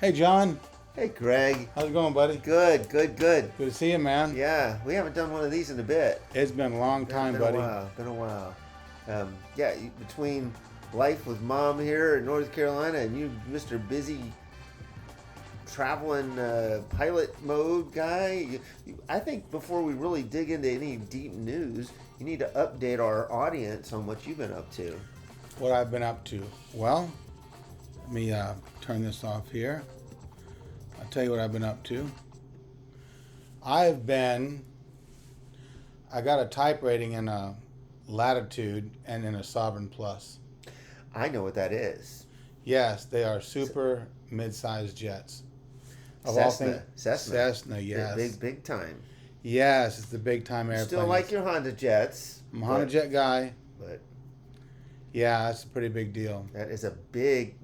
Hey, John. Hey, Greg. How's it going, buddy? Good. Good to see you, man. Yeah, we haven't done one of these in a bit. It's been a long time, Been a buddy. while. Been a while. Yeah, between life with mom here in North Carolina and you, Mr. Busy traveling pilot mode guy, I think before we really dig into any deep news, you need to update our audience on what you've been up to. What I've been up to. Well, let me turn this off here. I'll tell you what I've been up to. I got a type rating in a Latitude and in a Sovereign Plus. I know what that is. Yes, they are super mid-sized jets. Of Cessna, yes. Big time. Yes, it's the big time airplane. Still like your Honda jets. I'm a Honda jet guy. But yeah, that's a pretty big deal. that is a big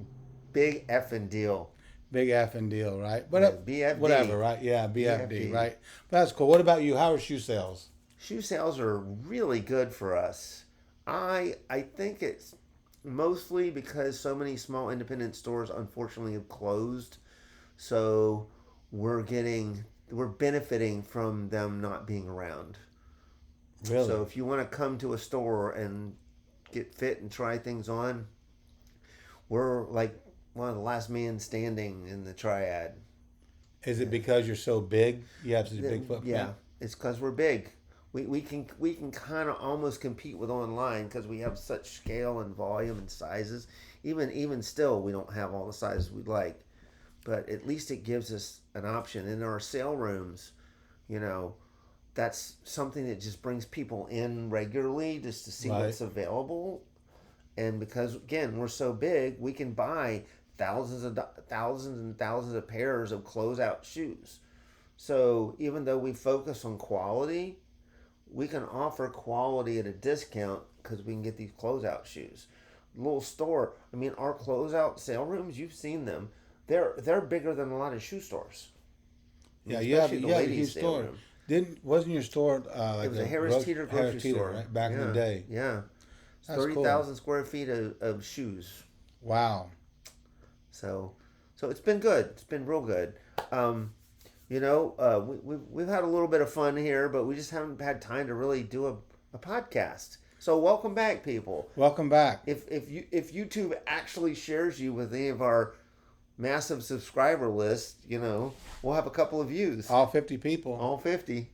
effing deal. Big effing deal, right? But BFD. whatever, right? Yeah, BFD, right? But that's cool. What about you? How are shoe sales? Shoe sales are really good for us. I think it's mostly because so many small independent stores unfortunately have closed. So we're benefiting from them not being around. Really? So if you want to come to a store and get fit and try things on, we're like one of the last men standing in the triad. Is it because you're so big? You have such a big footprint? Yeah, it's because we're big. We can kind of almost compete with online because we have such scale and volume and sizes. Even still, we don't have all the sizes we'd like, but at least it gives us an option in our sale rooms. You know, that's something that just brings people in regularly just to see what's available. And because again we're so big, we can buy thousands and thousands of pairs of closeout shoes. So even though we focus on quality, we can offer quality at a discount because we can get these closeout shoes. Little store, I mean, our closeout sale rooms, you've seen them. They're bigger than a lot of shoe stores. Yeah, you have a huge store. Wasn't your store like it was a Harris Teeter grocery store right? Back in the day? Yeah, 30,000 square feet of shoes. Wow. So it's been good. It's been real good. We've had a little bit of fun here, but we just haven't had time to really do a podcast. So welcome back, people. Welcome back. If YouTube actually shares you with any of our massive subscriber list, we'll have a couple of views. All 50 people. All 50.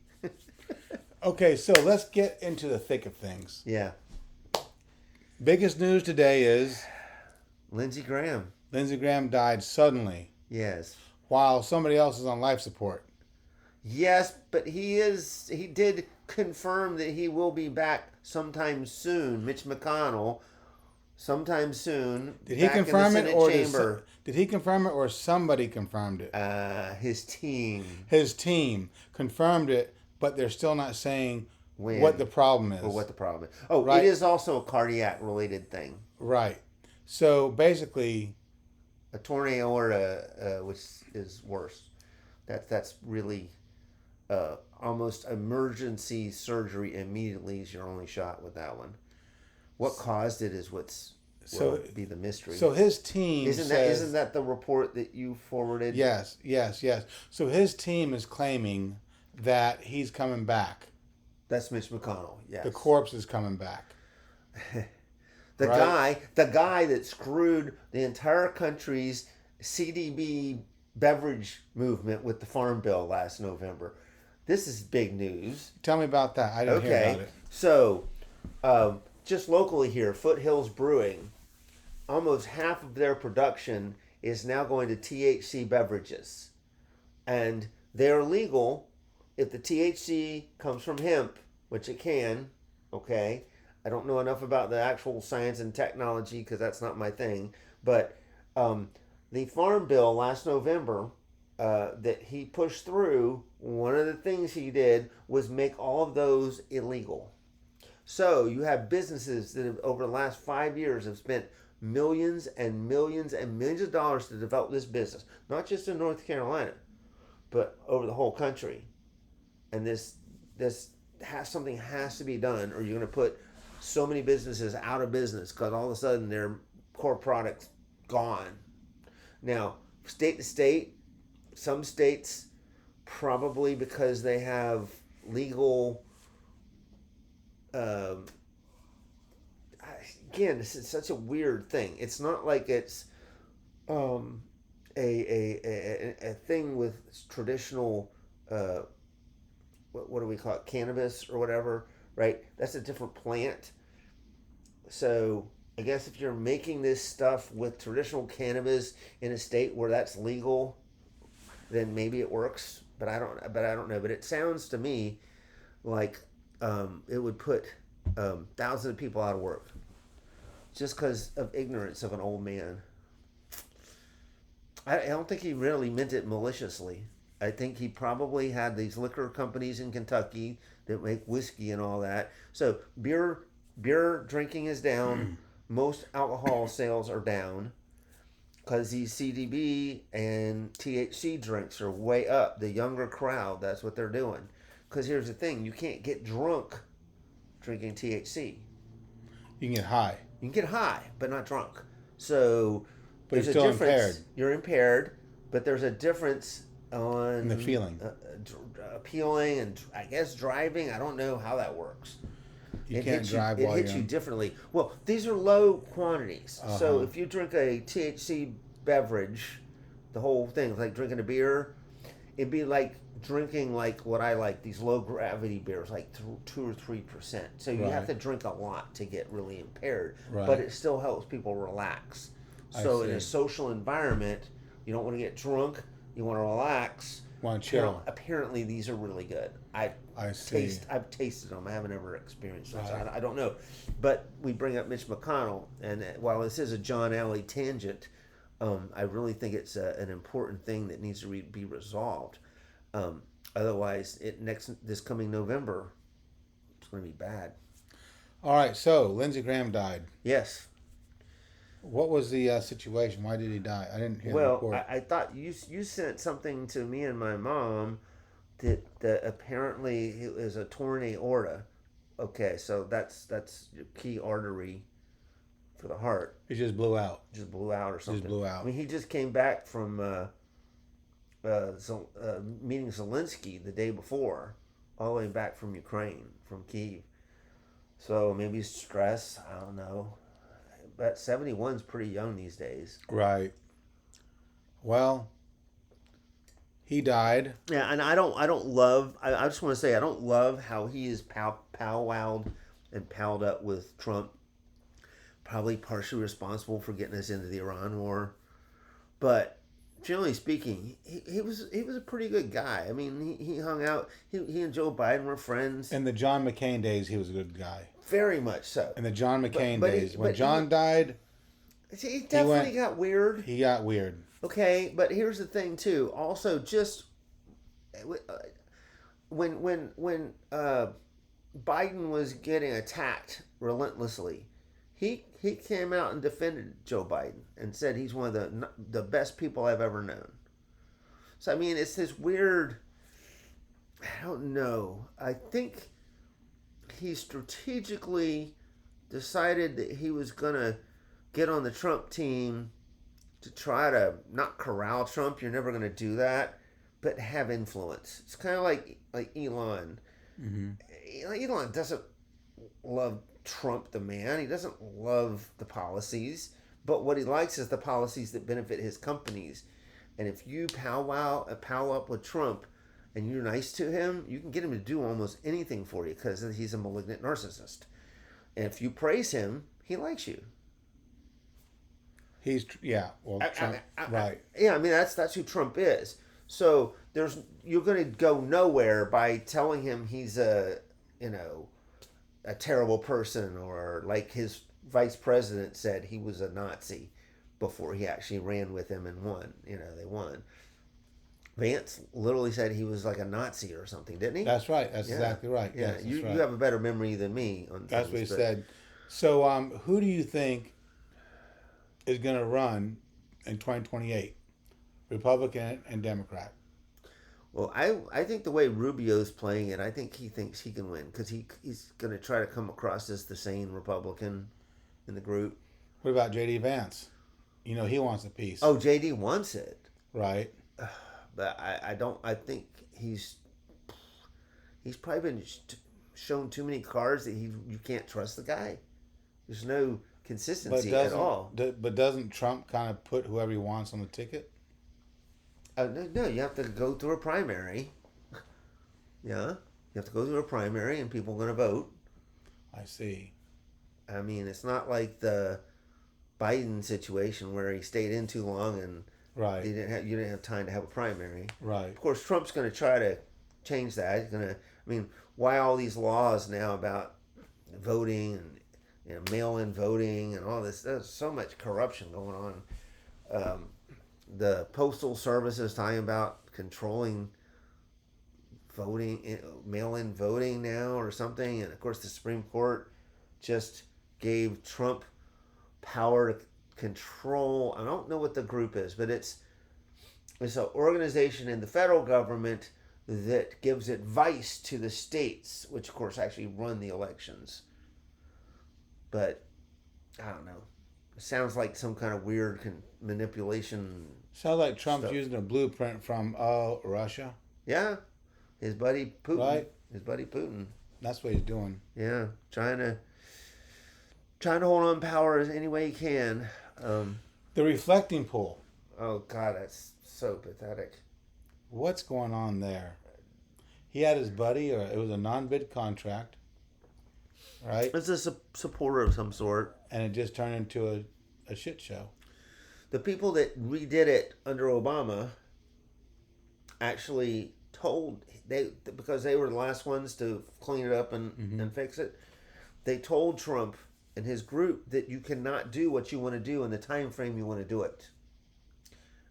Okay, so let's get into the thick of things. Yeah. Biggest news today is Lindsey Graham. Lindsey Graham died suddenly. Yes. While somebody else is on life support. Yes, but he did confirm that he will be back sometime soon. Mitch McConnell, sometime soon. Did he confirm it, or chamber. Did he confirm it, or somebody confirmed it? His team. His team confirmed it, but they're still not saying what the problem is. Or what the problem is. Oh, right. It is also a cardiac related thing. Right. So basically, a torn aorta, which is worse. That's really almost emergency surgery immediately is your only shot with that one. What caused it is will be the mystery. So his team isn't that the report that you forwarded? Yes. So his team is claiming that he's coming back. That's Mitch McConnell. Yes. The corpse is coming back. The guy that screwed the entire country's CDB beverage movement with the Farm Bill last November. This is big news. Tell me about that. I didn't hear about it. So, just locally here, Foothills Brewing, almost half of their production is now going to THC beverages. And they're legal if the THC comes from hemp, which it can, okay? I don't know enough about the actual science and technology because that's not my thing. But the Farm Bill last November that he pushed through, one of the things he did was make all of those illegal. So you have businesses that have, over the last 5 years, have spent millions and millions and millions of dollars to develop this business. Not just in North Carolina, but over the whole country. And something has to be done, or you're going to put so many businesses out of business because all of a sudden their core product's gone. Now, state to state. Some states probably because they have legal. Um, Again, this is such a weird thing. It's not like it's um, a thing with traditional. What do we call it? Cannabis or whatever, right? That's a different plant. So I guess if you're making this stuff with traditional cannabis in a state where that's legal, then maybe it works. But I don't. But I don't know. But it sounds to me like it would put thousands of people out of work just because of ignorance of an old man. I don't think he really meant it maliciously. I think he probably had these liquor companies in Kentucky that make whiskey and all that. So beer drinking is down. Most alcohol sales are down because these CBD and THC drinks are way up. The younger crowd, that's what they're doing. Because here's the thing, you can't get drunk drinking THC. You can get high. You can get high, but not drunk. So But there's you're still a difference. impaired. You're impaired, but there's a difference on And the feeling. Appealing and I guess driving. I don't know how that works. You can't drive It while hits you're you differently. Well, these are low quantities. So if you drink a THC beverage, the whole thing, like drinking a beer, it'd be like drinking like what I like, these low gravity beers, like 2 or 3%. So you have to drink a lot to get really impaired, but it still helps people relax. So in a social environment, you don't want to get drunk, you want to relax. Want to chill. Apparently these are really good. I've tasted them. I haven't ever experienced them. So I don't know. But we bring up Mitch McConnell, and while this is a John Alley tangent, I really think it's an important thing that needs to be resolved. Otherwise, this coming November, it's going to be bad. All right, so Lindsey Graham died. Yes. What was the situation? Why did he die? I didn't hear the Well, report. I thought you sent something to me and my mom that apparently it was a torn aorta. Okay, so that's your key artery for the heart. It just blew out. Just blew out or something. Just blew out. I mean, he just came back from meeting Zelensky the day before, all the way back from Ukraine, from Kyiv. So maybe stress. I don't know. But 71's pretty young these days. Right. Well, he died. Yeah, and I don't love. I just want to say I don't love how he is powwowed and palled up with Trump. Probably partially responsible for getting us into the Iran war, but generally speaking, he was a pretty good guy. I mean, he hung out. He and Joe Biden were friends. In the John McCain days, he was a good guy. Very much so. In the John McCain days, when John died, he definitely got weird. He got weird. Okay, but here's the thing too. Also, just when Biden was getting attacked relentlessly, he came out and defended Joe Biden and said he's one of the best people I've ever known. So I mean, it's this weird. I don't know. I think he strategically decided that he was gonna get on the Trump team to try to not corral Trump. You're never gonna do that, but have influence. It's kind of like Elon. Mm-hmm. Elon doesn't love Trump the man. He doesn't love the policies, but what he likes is the policies that benefit his companies. And if you pal up with Trump and you're nice to him, you can get him to do almost anything for you because he's a malignant narcissist. And if you praise him, he likes you. Right. Yeah, I mean that's who Trump is. So you're going to go nowhere by telling him he's a terrible person, or like his vice president said he was a Nazi before he actually ran with him and won. They won. Vance literally said he was like a Nazi or something, didn't he? That's right. That's exactly right. Yeah, yes, you right. have a better memory than me on things. That's what he said. So, who do you think is going to run in 2028? Republican and Democrat? Well, I think the way Rubio's playing it, I think he thinks he can win because he's going to try to come across as the sane Republican in the group. What about J.D. Vance? He wants a piece. Oh, J.D. wants it. Right. But I think he's probably been shown too many cards that you can't trust the guy. There's no But consistency at doesn't all. but doesn't Trump kind of put whoever he wants on the ticket? No, you have to go through a primary. Yeah, you have to go through a primary, and people are going to vote. I see. I mean, it's not like the Biden situation where he stayed in too long and Right. you didn't have time to have a primary. Right. Of course, Trump's going to try to change that. He's going to. I mean, why all these laws now about voting and mail-in voting and all this? There's so much corruption going on. The postal service is talking about controlling voting, mail-in voting now or something, and of course the Supreme Court just gave Trump power to control. I don't know what the group is, but it's an organization in the federal government that gives advice to the states, which of course actually run the elections. But I don't know. It sounds like some kind of weird manipulation. Sounds like Trump's stuff. using a blueprint from Russia. Yeah, his buddy Putin. Right. His buddy Putin. That's what he's doing. Yeah, trying to hold on power as any way he can. The reflecting pool. Oh God, that's so pathetic. What's going on there? He had his buddy, or it was a non-bid contract, right? It's a supporter of some sort. And it just turned into a shit show. The people that redid it under Obama actually told because they were the last ones to clean it up and fix it. They told Trump and his group that you cannot do what you want to do in the time frame you want to do it.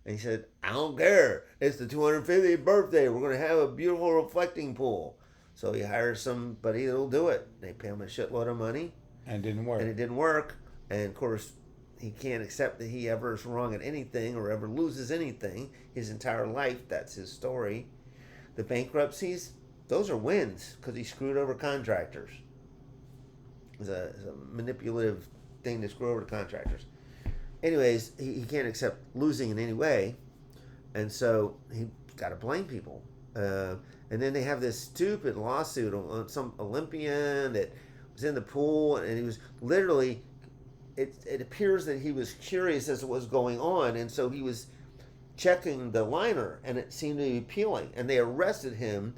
And he said, I don't care. It's the 250th birthday. We're going to have a beautiful reflecting pool. So he hires somebody that'll do it. They pay him a shitload of money. And it didn't work. And it didn't work. And of course, he can't accept that he ever is wrong at anything or ever loses anything his entire life. That's his story. The bankruptcies, those are wins because he screwed over contractors. It's a manipulative thing to screw over the contractors. Anyways, he can't accept losing in any way. And so he got to blame people. And then they have this stupid lawsuit on some Olympian that was in the pool, and he was literally, it appears that he was curious as to what was going on, and so he was checking the liner, and it seemed to be peeling, and they arrested him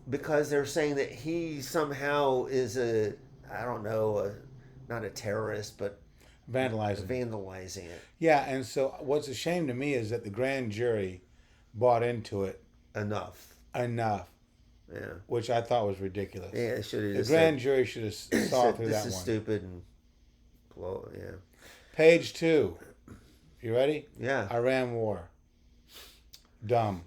because they're saying that he somehow is not a terrorist, but vandalizing it. Yeah, and so what's a shame to me is that the grand jury bought into it Enough. Yeah. Which I thought was ridiculous. Yeah, it should have. The grand jury should have saw through that one. This is stupid and blow. Yeah. Page 2. You ready? Yeah. Iran war. Dumb.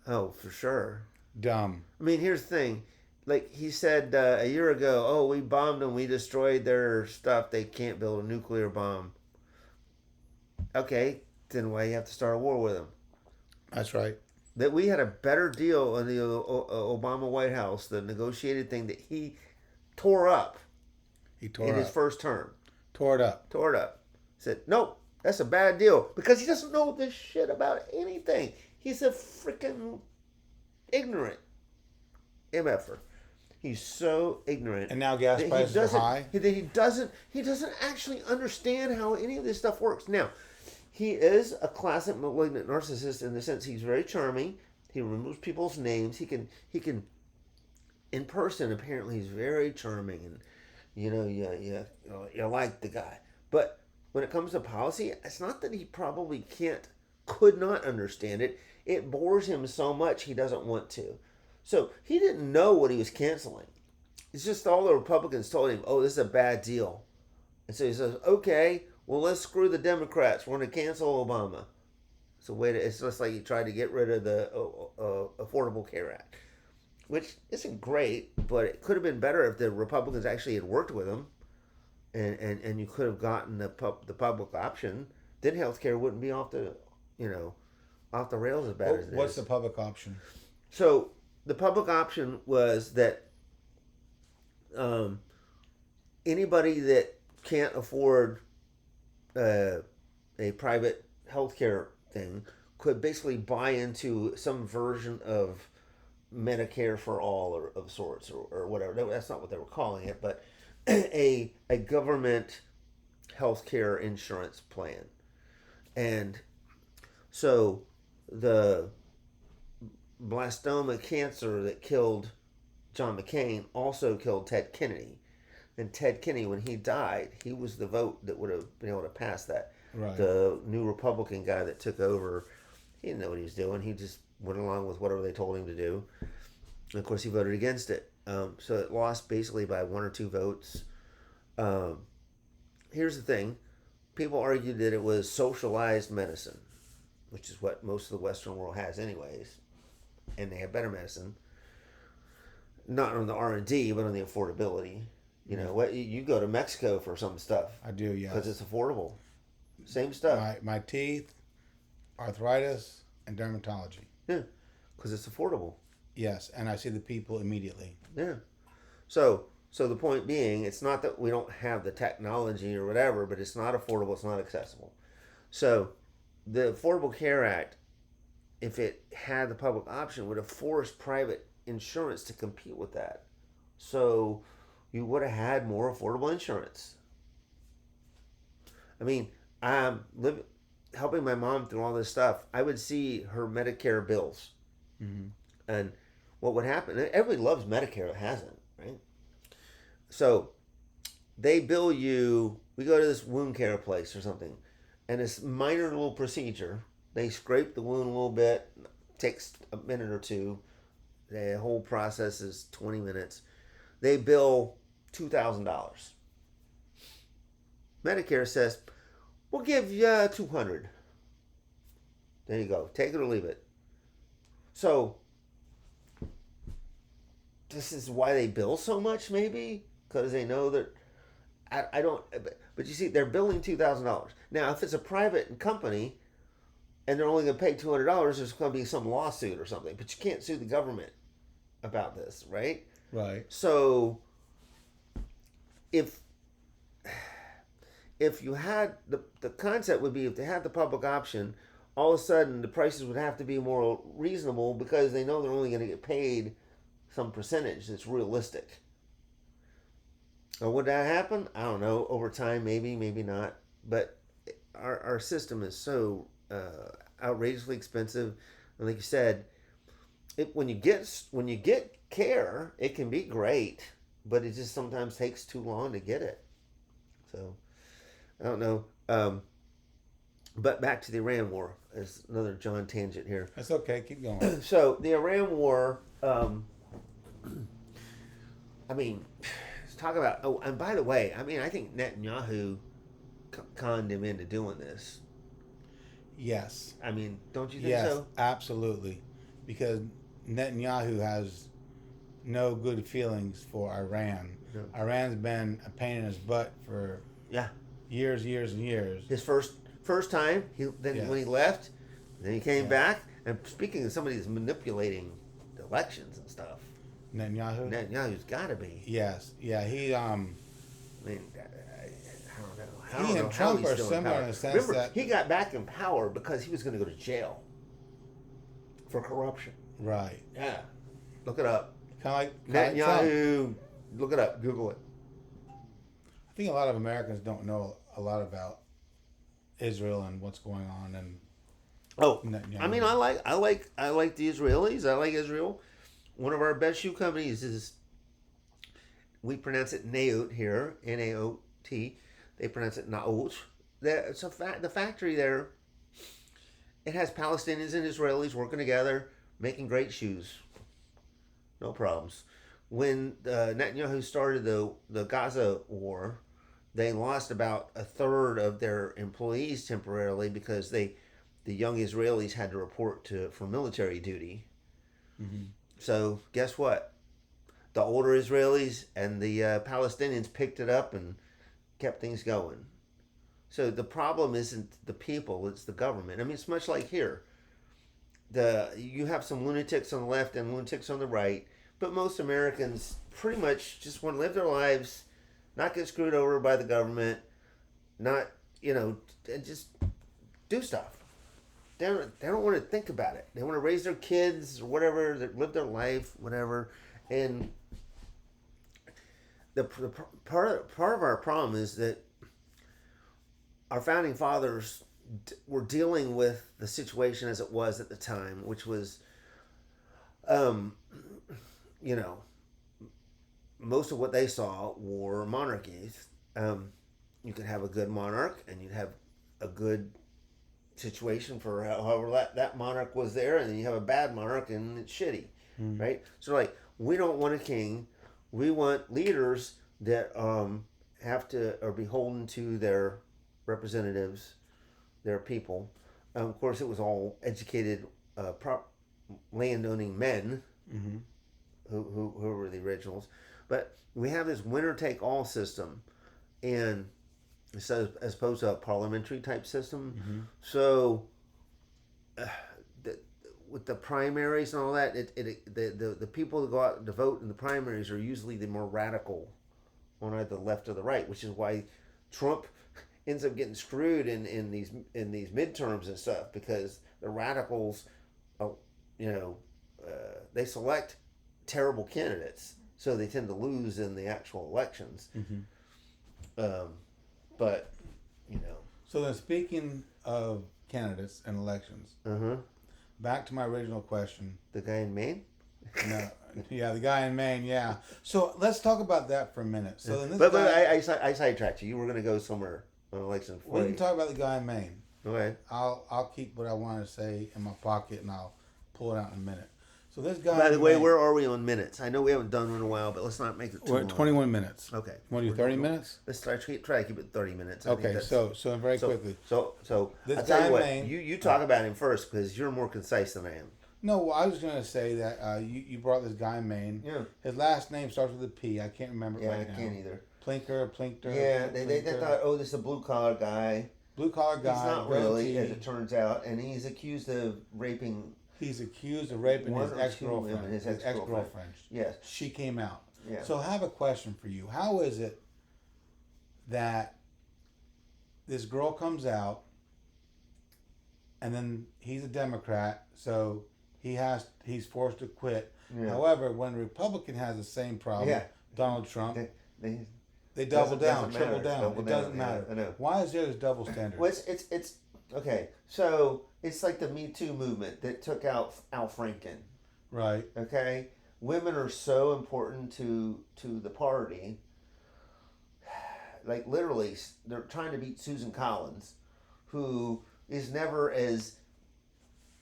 Oh, for sure. Dumb. I mean, here's the thing. Like he said a year ago, oh, we bombed them, we destroyed their stuff. They can't build a nuclear bomb. Okay, then why you have to start a war with them? That's right. That we had a better deal in the Obama White House, the negotiated thing that he tore up. He tore in it his up. first term. Tore it up. Tore it up. Said, nope, that's a bad deal. Because he doesn't know this shit about anything. He's a freaking ignorant MFer. He's so ignorant. And now gas prices are high. He doesn't actually understand how any of this stuff works. Now, he is a classic malignant narcissist in the sense he's very charming. He removes people's names. He can in person apparently he's very charming and you like the guy. But when it comes to policy, it's not that he probably could not understand it. It bores him so much he doesn't want to. So he didn't know what he was canceling. It's just all the Republicans told him, oh, this is a bad deal. And so he says, okay, well, let's screw the Democrats. We're going to cancel Obama. It's just like he tried to get rid of the Affordable Care Act, which isn't great, but it could have been better if the Republicans actually had worked with him and you could have gotten the public option. Then healthcare wouldn't be off the rails as bad as it is. What's the public option? So the public option was that anybody that can't afford a private healthcare thing could basically buy into some version of Medicare for all or of sorts or whatever. That's not what they were calling it, but a government healthcare insurance plan. And so the blastoma cancer that killed John McCain also killed Ted Kennedy. And Ted Kennedy, when he died, he was the vote that would have been able to pass that. Right. The new Republican guy that took over, he didn't know what he was doing. He just went along with whatever they told him to do. And of course, he voted against it. So it lost basically by 1 or 2 votes. Here's the thing. People argued that it was socialized medicine, which is what most of the Western world has anyways. And they have better medicine. Not on the R&D, but on the affordability. You know, what you go to Mexico for some stuff. I do, yes. Because it's affordable. Same stuff. My teeth, arthritis, and dermatology. Yeah, because it's affordable. Yes, and I see the people immediately. Yeah. So the point being, it's not that we don't have the technology or whatever, but it's not affordable, it's not accessible. So the Affordable Care Act, if it had the public option, would have forced private insurance to compete with that. So you would have had more affordable insurance. I mean, I'm helping my mom through all this stuff. I would see her Medicare bills. Mm-hmm. And what would happen, everybody loves Medicare, it hasn't, right? So they bill you, we go to this wound care place or something, and this minor little procedure, they scrape the wound a little bit, takes a minute or two, the whole process is 20 minutes. They bill $2,000. Medicare says, we'll give you $200. There you go. Take it or leave it. So this is why they bill so much, maybe? Because they know that I don't, but you see, they're billing $2,000. Now, if it's a private company and they're only going to pay $200, there's going to be some lawsuit or something. But you can't sue the government about this, right? Right. So if you had the concept would be if they had the public option, all of a sudden the prices would have to be more reasonable because they know they're only going to get paid some percentage that's realistic. Or would that happen? I don't know. Over time, maybe not. But our system is so outrageously expensive, and like you said, when you get care, it can be great, but it just sometimes takes too long to get it. So I don't know. But back to the Iran War. There's another John tangent here. That's okay. Keep going. So the Iran War. I mean, let's talk about. Oh, and by the way, I mean I think Netanyahu conned him into doing this. Yes. I mean, don't you think yes, so? Absolutely, because Netanyahu has no good feelings for Iran. No. Iran's been a pain in his butt for years and years. His first time, when he left, then he came back. And speaking of somebody that's manipulating the elections and stuff, Netanyahu's got to be. Yes, yeah, he. I mean, I don't know. He and Trump are similar in the sense that he got back in power because he was going to go to jail for corruption. Right. Yeah. Look it up. Kind of like Netanyahu. Look it up. Google it. I think a lot of Americans don't know a lot about Israel and what's going on. And Netanyahu. I mean, I like the Israelis. I like Israel. One of our best shoe companies is, we pronounce it Naot here, N-A-O-T. They pronounce it Naot. The factory there, it has Palestinians and Israelis working together, making great shoes. No problems. When Netanyahu started the Gaza war, they lost about a third of their employees temporarily because the young Israelis had to report for military duty. Mm-hmm. So guess what? The older Israelis and the Palestinians picked it up and kept things going. So the problem isn't the people, it's the government. I mean, it's much like here. You have some lunatics on the left and lunatics on the right, but most Americans pretty much just want to live their lives, not get screwed over by the government, not, and just do stuff. they don't want to think about it. They want to raise their kids or whatever, live their life, whatever. And the part of our problem is that our founding fathers were dealing with the situation as it was at the time, which was, you know, most of what they saw were monarchies. You could have a good monarch, and you'd have a good situation for however that monarch was there, and then you have a bad monarch, and it's shitty, right? So, like, we don't want a king. We want leaders that have to are beholden to their representatives, their people. Of course, it was all educated, landowning men who were the originals. But we have this winner-take-all system, and so as opposed to a parliamentary type system. So with the primaries and all that, the people who go out to vote in the primaries are usually the more radical on either the left or the right, which is why Trump ends up getting screwed in these midterms and stuff, because the radicals, they select terrible candidates, so they tend to lose in the actual elections. But So then, speaking of candidates and elections, back to my original question. The guy in Maine? No, yeah, the guy in Maine. Yeah. So let's talk about that for a minute. So then, but I sidetracked you. You were going to go somewhere on election. We can talk about the guy in Maine. Okay. I'll keep what I want to say in my pocket, and I'll pull it out in a minute. So this guy. By the way, where are we on minutes? I know we haven't done one in a while, but let's not make it too We're at 21 minutes. Okay. Want to do 30 minutes? Let's try to keep it 30 minutes. Okay. So very quickly. So this I'll tell you what. Maine, You talk about him first, because you're more concise than I am. No, well, I was going to say that you brought this guy in Maine. Yeah. His last name starts with a P. I can't remember it right now. I can't either. Plinkter. Yeah, they thought, oh, this is a blue collar guy. Blue collar guy. He's not really, as it turns out, and he's accused of raping. He's accused of raping his ex-girlfriend. His ex-girlfriend. Yes. She came out. Yeah. So I have a question for you. How is it that this girl comes out, and then he's a Democrat, so he's forced to quit. Yeah. However, when a Republican has the same problem, Donald Trump, they double down, triple down. It doesn't matter. I know. Why is there this double standard? Well, it's okay. So it's like the Me Too movement that took out Al Franken. Right. Okay. Women are so important to the party. Like, literally, they're trying to beat Susan Collins, who is never as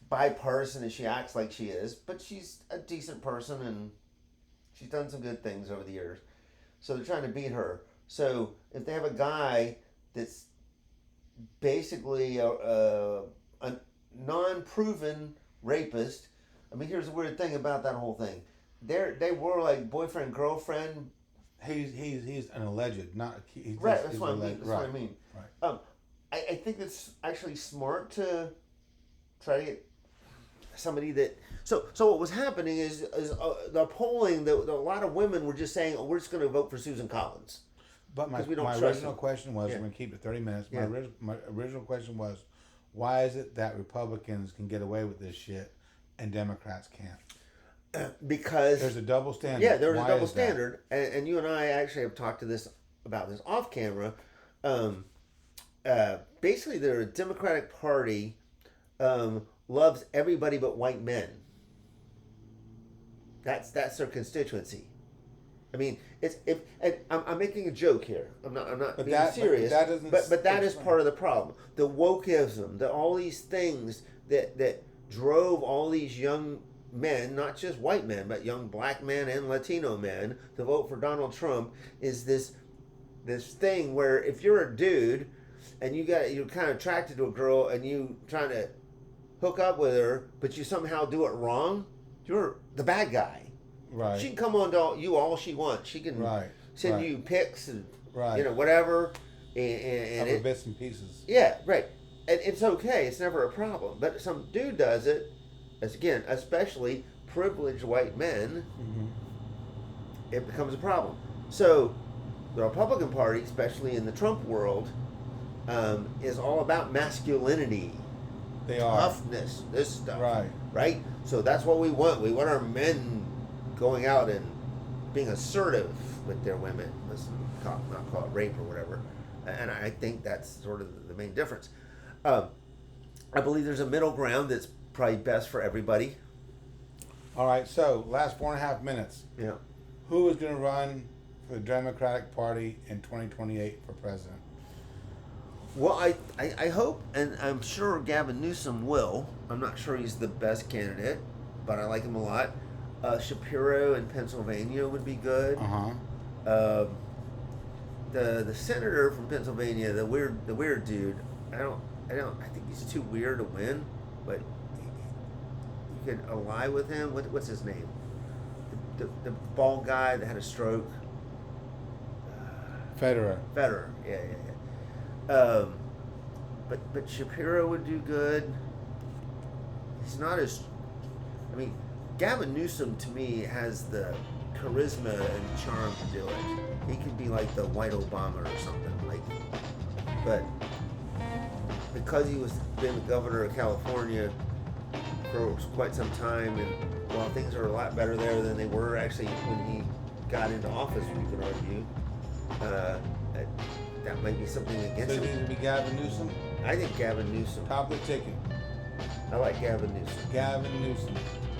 bipartisan as she acts like she is, but she's a decent person and she's done some good things over the years. So they're trying to beat her. So if they have a guy that's basically a non-proven rapist, I mean, here's the weird thing about that whole thing. They were like boyfriend, girlfriend. He's an alleged, not he's right. That's what I mean. That's what I mean. Right. I think it's actually smart to try to get somebody that. So what was happening is the polling. A lot of women were just saying, we're just going to vote for Susan Collins. But my original question was, we're going to keep it 30 minutes. Yeah. My original question was, why is it that Republicans can get away with this shit and Democrats can't? Because there's a double standard. Yeah, there's a double standard, and you and I actually have talked about this off camera. Basically, the Democratic Party loves everybody but white men. That's their constituency. I mean, I'm making a joke here. I'm not being serious. But that is part of the problem. The wokeism, all these things that drove all these young men, not just white men, but young black men and Latino men, to vote for Donald Trump, is this thing where if you're a dude and you're kind of attracted to a girl and you trying to hook up with her, but you somehow do it wrong, you're the bad guy. Right. She can come on to you all she wants. She can send you pics and whatever, and other bits and pieces. Yeah, right. And it's okay. It's never a problem. But some dude does it. Again, especially privileged white men, it becomes a problem. So the Republican Party, especially in the Trump world, is all about masculinity. They are. toughness, this stuff. Right. Right? So that's what we want. We want our men going out and being assertive with their women. Let's not call it rape or whatever. And I think that's sort of the main difference. I believe there's a middle ground that's probably best for everybody. All right, so last 4.5 minutes. Yeah. Who is going to run for the Democratic Party in 2028 for president? Well, I hope, and I'm sure Gavin Newsom will. I'm not sure he's the best candidate, but I like him a lot. Shapiro in Pennsylvania would be good. Uh-huh. The senator from Pennsylvania, the weird dude. I think he's too weird to win, but you could ally with him. What's his name? The bald guy that had a stroke. Federer. Yeah. But Shapiro would do good. He's not as. I mean, Gavin Newsom to me has the charisma and charm to do it. He could be like the white Obama or something. But because he was been the governor of California for quite some time, and while things are a lot better there than they were actually when he got into office, we could argue. That might be something against So him. it needs to be Gavin Newsom? I think Gavin Newsom. Top of the ticket. I like Gavin Newsom. Gavin Newsom.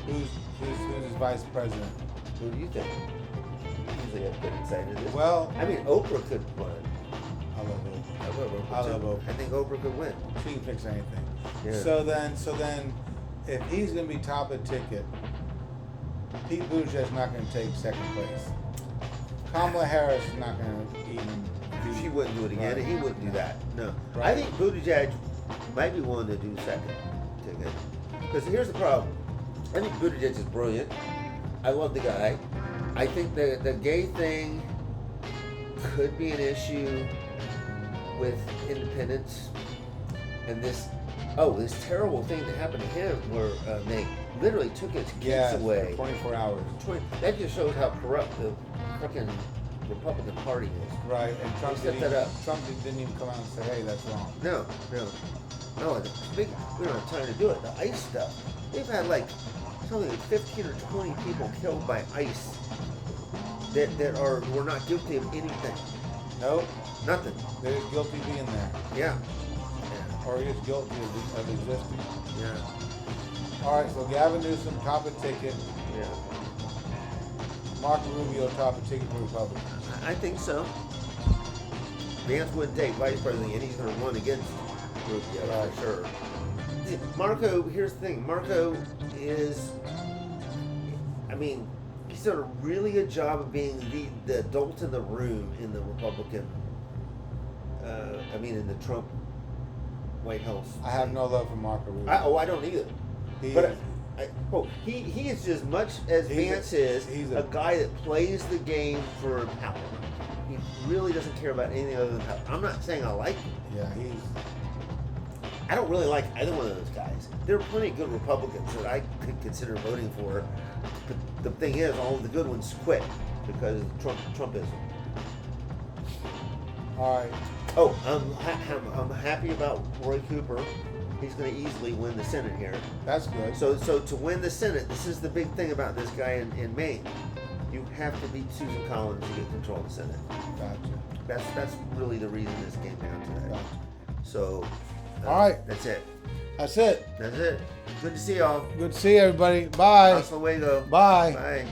Who's his vice president? Who do you think? Usually have good insight into this. Well, I mean, Oprah could run. I love Oprah. I love Oprah. I too. love Oprah. I think Oprah could win. She can fix anything. Yeah. So then, if he's going to be top of the ticket, Pete Buttigieg is not going to take second place. Kamala Harris is not going to even. She wouldn't do it again. Right. He wouldn't do that. No. Right. I think Buttigieg might be willing to do second ticket. Because here's the problem. I think Buttigieg is brilliant. I love the guy. I think the gay thing could be an issue with independents. And this terrible thing that happened to him where they literally took his kids away. 24 hours. That just shows how corrupt the fucking Republican Party is. Right, and Trump They set that up. Trump didn't even come out and say, hey, that's wrong. No. We don't have time to do it. The ICE stuff. They've had something like 15 or 20 people killed by ICE that were not guilty of anything. Nope. Nothing. They're just guilty of being there. Yeah. Or just guilty of existing. Yeah. All right, so Gavin Newsom, top of the ticket. Yeah. Marco Rubio, top of the ticket for Republicans. I think so. Vance wouldn't take vice president, and he's going to run against Rubio Right. for sure. Marco, here's the thing. Marco is, he's done a really good job of being the adult in the room in the Republican, in the Trump White House. I have no love for Marco Rubio. I don't either. He is as much as Vance is a guy that plays the game for power. He really doesn't care about anything other than power. I'm not saying I like him. Yeah, I don't really like either one of those guys. There are plenty of good Republicans that I could consider voting for. But the thing is, all of the good ones quit because of Trumpism. All right. Oh, I'm happy about Roy Cooper. He's going to easily win the Senate here. That's good. So to win the Senate, this is the big thing about this guy in Maine. You have to beat Susan Collins to get control of the Senate. Gotcha. That's really the reason this came down to that. Gotcha. So, all right. That's it. That's it. That's it. Good to see y'all. Good to see everybody. Bye. Hasta luego. Bye. Bye.